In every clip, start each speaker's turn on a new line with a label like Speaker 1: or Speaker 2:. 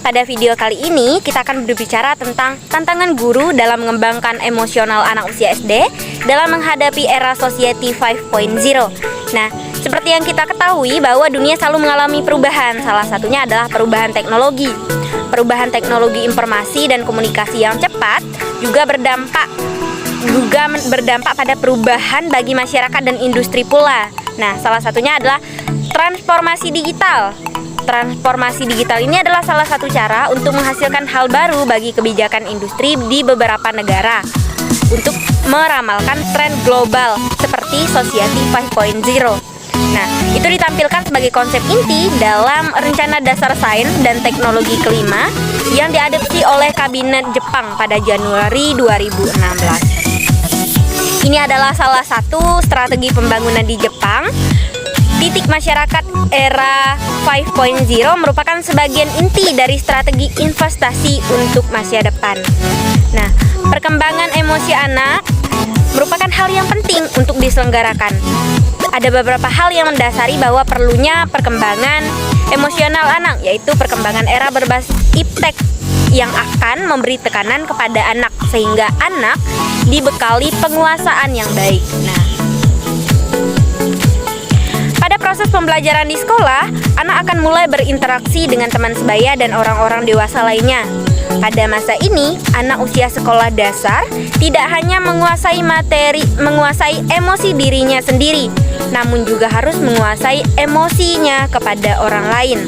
Speaker 1: Pada video kali ini kita akan berbicara tentang tantangan guru dalam mengembangkan emosional anak usia SD dalam menghadapi era Society 5.0. Nah, seperti yang kita ketahui bahwa dunia selalu mengalami perubahan. Salah satunya adalah perubahan teknologi. Perubahan teknologi informasi dan komunikasi yang cepat juga berdampak pada perubahan bagi masyarakat dan industri pula. Nah, salah satunya adalah transformasi digital. Transformasi digital ini adalah salah satu cara untuk menghasilkan hal baru bagi kebijakan industri di beberapa negara untuk meramalkan tren global seperti Society 5.0. Nah, itu ditampilkan sebagai konsep inti dalam Rencana Dasar Sains dan Teknologi kelima yang diadopsi oleh Kabinet Jepang pada Januari 2016. Ini adalah salah satu strategi pembangunan di Jepang. Titik masyarakat era 5.0 merupakan sebagian inti dari strategi investasi untuk masa depan. Nah, perkembangan emosi anak merupakan hal yang penting untuk diselenggarakan. Ada beberapa hal yang mendasari bahwa perlunya perkembangan emosional anak, yaitu perkembangan era berbasis iptek yang akan memberi tekanan kepada anak sehingga anak dibekali penguasaan yang baik. Nah, pada proses pembelajaran di sekolah, anak akan mulai berinteraksi dengan teman sebaya dan orang-orang dewasa lainnya. Pada masa ini, anak usia sekolah dasar tidak hanya menguasai emosi dirinya sendiri, namun juga harus menguasai emosinya kepada orang lain.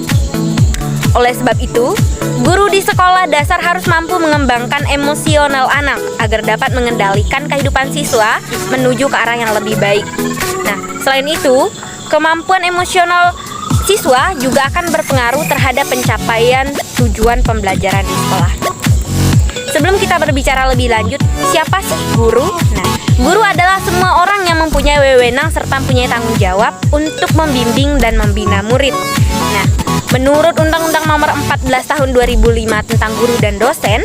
Speaker 1: Oleh sebab itu, guru di sekolah dasar harus mampu mengembangkan emosional anak agar dapat mengendalikan kehidupan siswa menuju ke arah yang lebih baik. Nah, selain itu, kemampuan emosional siswa juga akan berpengaruh terhadap pencapaian tujuan pembelajaran di sekolah. Sebelum kita berbicara lebih lanjut, siapa sih guru? Nah, guru adalah semua orang yang mempunyai wewenang serta mempunyai tanggung jawab untuk membimbing dan membina murid. Nah, menurut Undang-Undang Nomor 14 Tahun 2005 tentang guru dan dosen,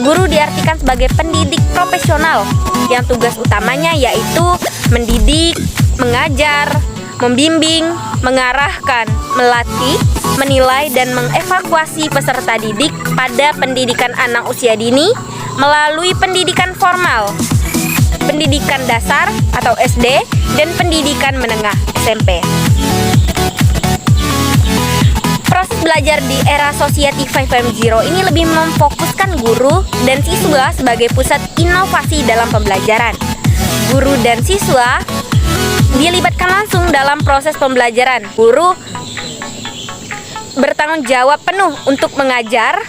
Speaker 1: guru diartikan sebagai pendidik profesional yang tugas utamanya yaitu mendidik, mengajar, membimbing, mengarahkan, melatih, menilai, dan mengevaluasi peserta didik pada pendidikan anak usia dini melalui pendidikan formal, pendidikan dasar atau SD, dan pendidikan menengah SMP. Proses belajar di era Society 5.0 ini lebih memfokuskan guru dan siswa sebagai pusat inovasi dalam pembelajaran. Guru dan siswa dilibatkan langsung dalam proses pembelajaran. Guru bertanggung jawab penuh untuk mengajar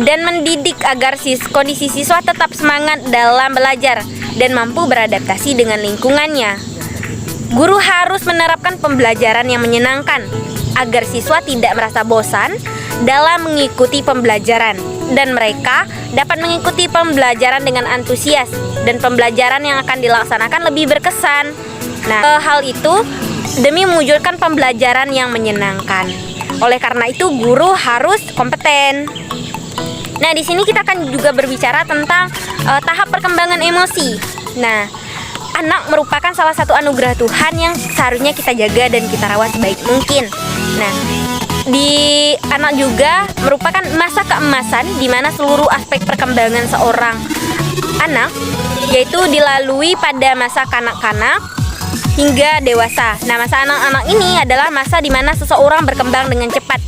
Speaker 1: dan mendidik agar kondisi siswa tetap semangat dalam belajar dan mampu beradaptasi dengan lingkungannya. Guru harus menerapkan pembelajaran yang menyenangkan agar siswa tidak merasa bosan dalam mengikuti pembelajaran dan mereka dapat mengikuti pembelajaran dengan antusias dan pembelajaran yang akan dilaksanakan lebih berkesan. Nah, hal itu demi mewujudkan pembelajaran yang menyenangkan. Oleh karena itu, guru harus kompeten. Nah, di sini kita akan juga berbicara tentang tahap perkembangan emosi. Nah, anak merupakan salah satu anugerah Tuhan yang seharusnya kita jaga dan kita rawat sebaik mungkin. Nah, di anak juga merupakan masa keemasan di mana seluruh aspek perkembangan seorang anak yaitu dilalui pada masa kanak-kanak hingga dewasa. Nah, masa anak-anak ini adalah masa di mana seseorang berkembang dengan cepat.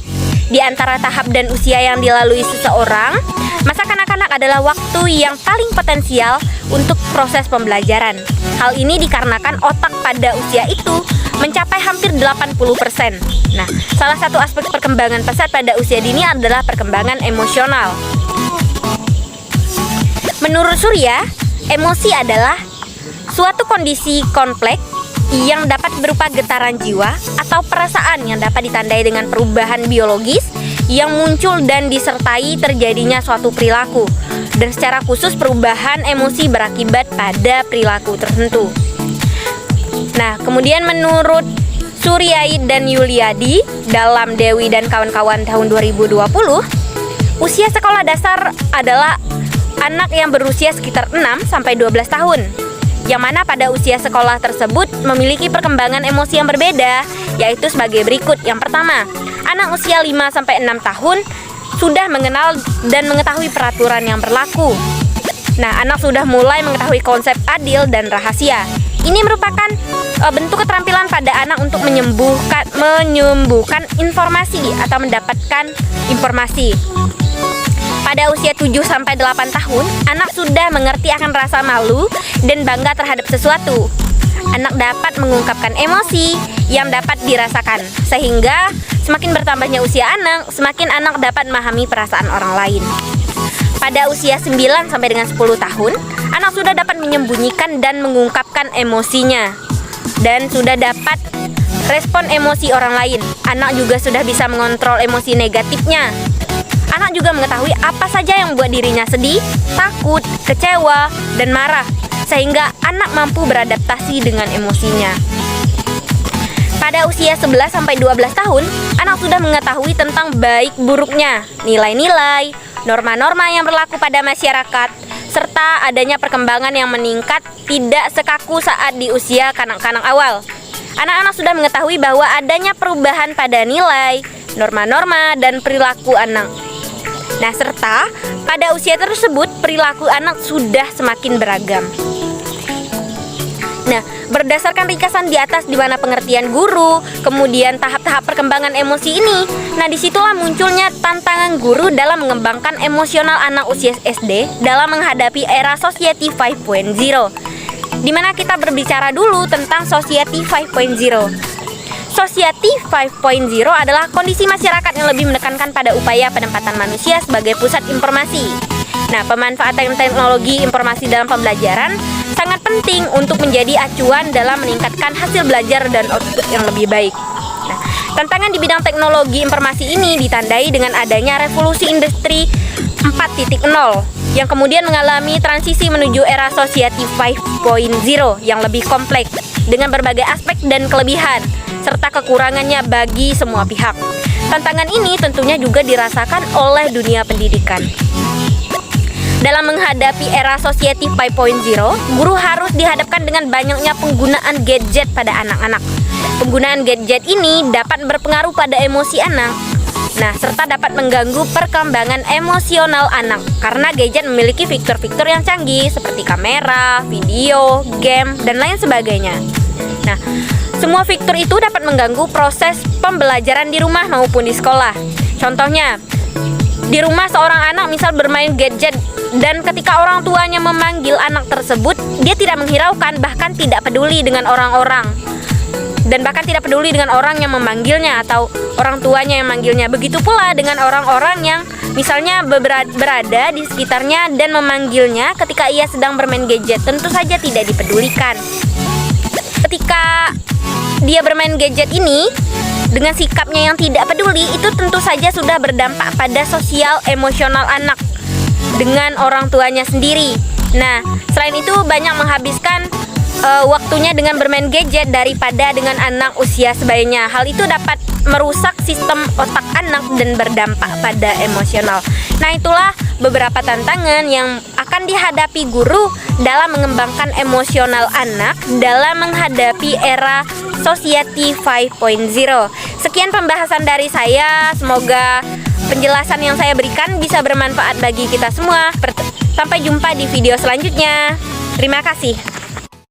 Speaker 1: Di antara tahap dan usia yang dilalui seseorang, masa kanak-kanak adalah waktu yang paling potensial untuk proses pembelajaran. Hal ini dikarenakan otak pada usia itu mencapai hampir 80%. Nah, salah satu aspek perkembangan pesat pada usia dini adalah perkembangan emosional. Menurut Surya, emosi adalah suatu kondisi kompleks yang dapat berupa getaran jiwa atau perasaan yang dapat ditandai dengan perubahan biologis yang muncul dan disertai terjadinya suatu perilaku. Dan secara khusus perubahan emosi berakibat pada perilaku tertentu. Nah, kemudian menurut Suryai dan Yuliadi dalam Dewi dan kawan-kawan tahun 2020, usia sekolah dasar adalah anak yang berusia sekitar 6-12 tahun. Yang mana pada usia sekolah tersebut memiliki perkembangan emosi yang berbeda, yaitu sebagai berikut. Yang pertama, anak usia 5-6 tahun sudah mengenal dan mengetahui peraturan yang berlaku. Nah, anak sudah mulai mengetahui konsep adil dan rahasia. Ini merupakan bentuk keterampilan pada anak untuk menyembuhkan informasi atau mendapatkan informasi. Pada usia 7-8 tahun, anak sudah mengerti akan rasa malu dan bangga terhadap sesuatu. Anak dapat mengungkapkan emosi yang dapat dirasakan, sehingga semakin bertambahnya usia anak, semakin anak dapat memahami perasaan orang lain. Pada usia 9 sampai dengan 10 tahun, anak sudah dapat menyembunyikan dan mengungkapkan emosinya dan sudah dapat respon emosi orang lain. Anak juga sudah bisa mengontrol emosi negatifnya. Anak juga mengetahui apa saja yang membuat dirinya sedih, takut, kecewa, dan marah, sehingga anak mampu beradaptasi dengan emosinya. Pada usia 11 sampai 12 tahun, anak sudah mengetahui tentang baik buruknya, nilai-nilai, norma-norma yang berlaku pada masyarakat, serta adanya perkembangan yang meningkat tidak sekaku saat di usia kanak-kanak awal. Anak-anak sudah mengetahui bahwa adanya perubahan pada nilai, norma-norma, dan perilaku anak. Nah, serta pada usia tersebut perilaku anak sudah semakin beragam. Nah, berdasarkan ringkasan di atas di mana pengertian guru, kemudian tahap-tahap perkembangan emosi ini, nah disitulah munculnya tantangan guru dalam mengembangkan emosional anak usia SD dalam menghadapi era Society 5.0. Di mana kita berbicara dulu tentang Society 5.0. Society 5.0 adalah kondisi masyarakat yang lebih menekankan pada upaya penempatan manusia sebagai pusat informasi. Nah, pemanfaatan teknologi informasi dalam pembelajaran sangat penting untuk menjadi acuan dalam meningkatkan hasil belajar dan output yang lebih baik. Nah, tantangan di bidang teknologi informasi ini ditandai dengan adanya revolusi industri 4.0 yang kemudian mengalami transisi menuju era Society 5.0 yang lebih kompleks dengan berbagai aspek dan kelebihan serta kekurangannya bagi semua pihak. Tantangan ini tentunya juga dirasakan oleh dunia pendidikan. Dalam menghadapi era Society 5.0, guru harus dihadapkan dengan banyaknya penggunaan gadget pada anak-anak. Penggunaan gadget ini dapat berpengaruh pada emosi anak. Nah, serta dapat mengganggu perkembangan emosional anak karena gadget memiliki fitur-fitur yang canggih seperti kamera, video, game, dan lain sebagainya. Nah, semua fitur itu dapat mengganggu proses pembelajaran di rumah maupun di sekolah. Contohnya, di rumah seorang anak misal bermain gadget dan ketika orang tuanya memanggil anak tersebut, dia tidak menghiraukan, bahkan tidak peduli dengan orang-orang. Dan bahkan tidak peduli dengan orang yang memanggilnya atau orang tuanya yang memanggilnya. Begitu pula dengan orang-orang yang misalnya berada di sekitarnya dan memanggilnya ketika ia sedang bermain gadget, tentu saja tidak dipedulikan. Ketika dia bermain gadget ini dengan sikapnya yang tidak peduli, itu tentu saja sudah berdampak pada sosial emosional anak dengan orang tuanya sendiri. Nah, selain itu banyak menghabiskan waktunya dengan bermain gadget daripada dengan anak usia sebayanya. Hal itu dapat merusak sistem otak anak dan berdampak pada emosional. Nah, itulah beberapa tantangan yang akan dihadapi guru dalam mengembangkan emosional anak dalam menghadapi era Society 5.0. Sekian pembahasan dari saya. Semoga penjelasan yang saya berikan bisa bermanfaat bagi kita semua. Sampai jumpa di video selanjutnya. Terima kasih.